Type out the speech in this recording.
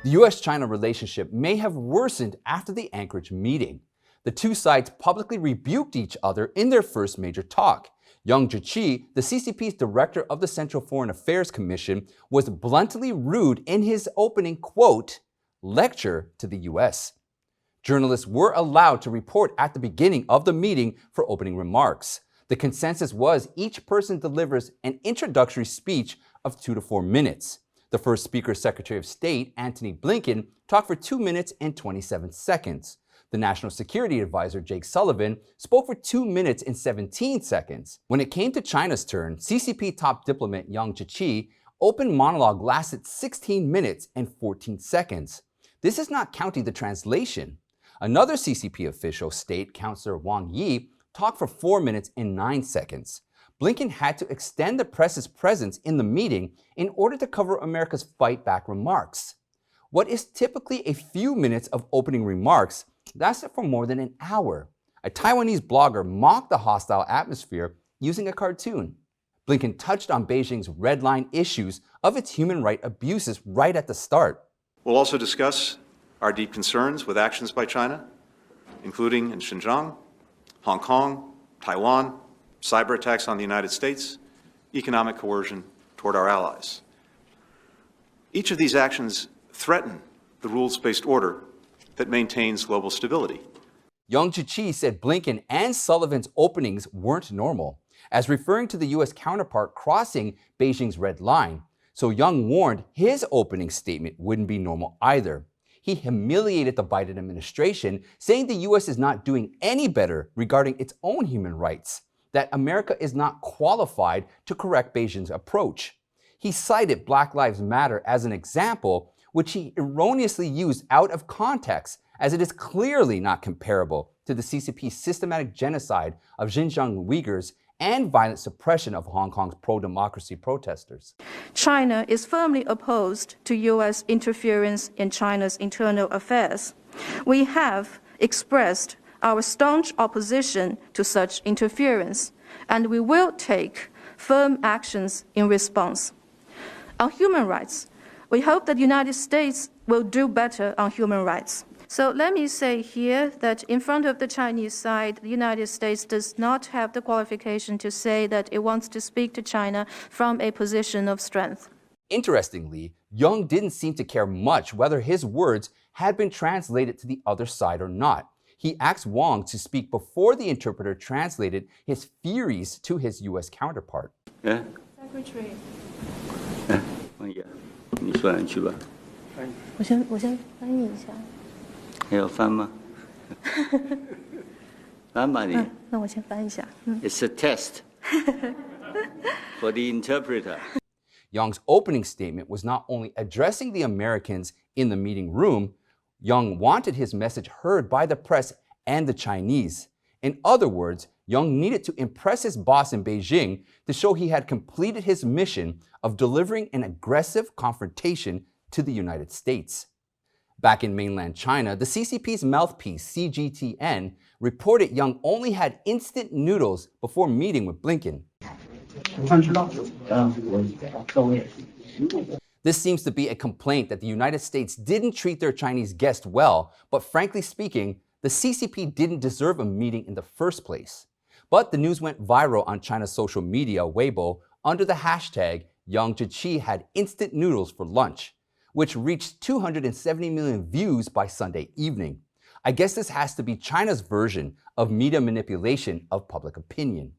The US-China relationship may have worsened after the Anchorage meeting. The two sides publicly rebuked each other in their first major talk. Yang Jiechi, the CCP's director of the Central Foreign Affairs Commission, was bluntly rude in his opening, quote, lecture to the US. Journalists were allowed to report at the beginning of the meeting for opening remarks. The consensus was each person delivers an introductory speech of 2 to 4 minutes. The first speaker, Secretary of State Antony Blinken, talked for 2 minutes and 27 seconds. The National Security Advisor, Jake Sullivan, spoke for 2 minutes and 17 seconds. When it came to China's turn, CCP top diplomat Yang Jiechi open monologue lasted 16 minutes and 14 seconds. This is not counting the translation. Another CCP official, State Councilor Wang Yi, talked for 4 minutes and 9 seconds. Blinken had to extend the press's presence in the meeting in order to cover America's fight back remarks. What is typically a few minutes of opening remarks lasted for more than an hour. A Taiwanese blogger mocked the hostile atmosphere using a cartoon. Blinken touched on Beijing's red line issues of its human rights abuses right at the start. We'll also discuss our deep concerns with actions by China, including in Xinjiang, Hong Kong, Taiwan, cyber attacks on the United States, economic coercion toward our allies. Each of these actions threaten the rules-based order that maintains global stability. Yang Jiechi said Blinken and Sullivan's openings weren't normal, as referring to the U.S. counterpart crossing Beijing's red line. So Yang warned his opening statement wouldn't be normal either. He humiliated the Biden administration, saying the U.S. is not doing any better regarding its own human rights, that America is not qualified to correct Beijing's approach. He cited Black Lives Matter as an example, which he erroneously used out of context, as it is clearly not comparable to the CCP's systematic genocide of Xinjiang Uyghurs and violent suppression of Hong Kong's pro-democracy protesters. China is firmly opposed to U.S. interference in China's internal affairs. We have expressed our staunch opposition to such interference, and we will take firm actions in response. On human rights, we hope that the United States will do better on human rights. So let me say here that in front of the Chinese side, the United States does not have the qualification to say that it wants to speak to China from a position of strength. Interestingly, Yang didn't seem to care much whether his words had been translated to the other side or not. He asked Wang to speak before the interpreter translated his theories to his U.S. counterpart. Secretary. 你说两句吧。我先翻译一下。还要翻吗？翻吧你。那我先翻一下。It's a test for the interpreter. Yang's opening statement was not only addressing the Americans in the meeting room. Yang wanted his message heard by the press and the Chinese. In other words, Yang needed to impress his boss in Beijing to show he had completed his mission of delivering an aggressive confrontation to the United States. Back in mainland China, the CCP's mouthpiece, CGTN, reported Yang only had instant noodles before meeting with Blinken. This seems to be a complaint that the United States didn't treat their Chinese guest well, but frankly speaking, the CCP didn't deserve a meeting in the first place. But the news went viral on China's social media, Weibo, under the hashtag Yang Jiechi had instant noodles for lunch, which reached 270 million views by Sunday evening. I guess this has to be China's version of media manipulation of public opinion.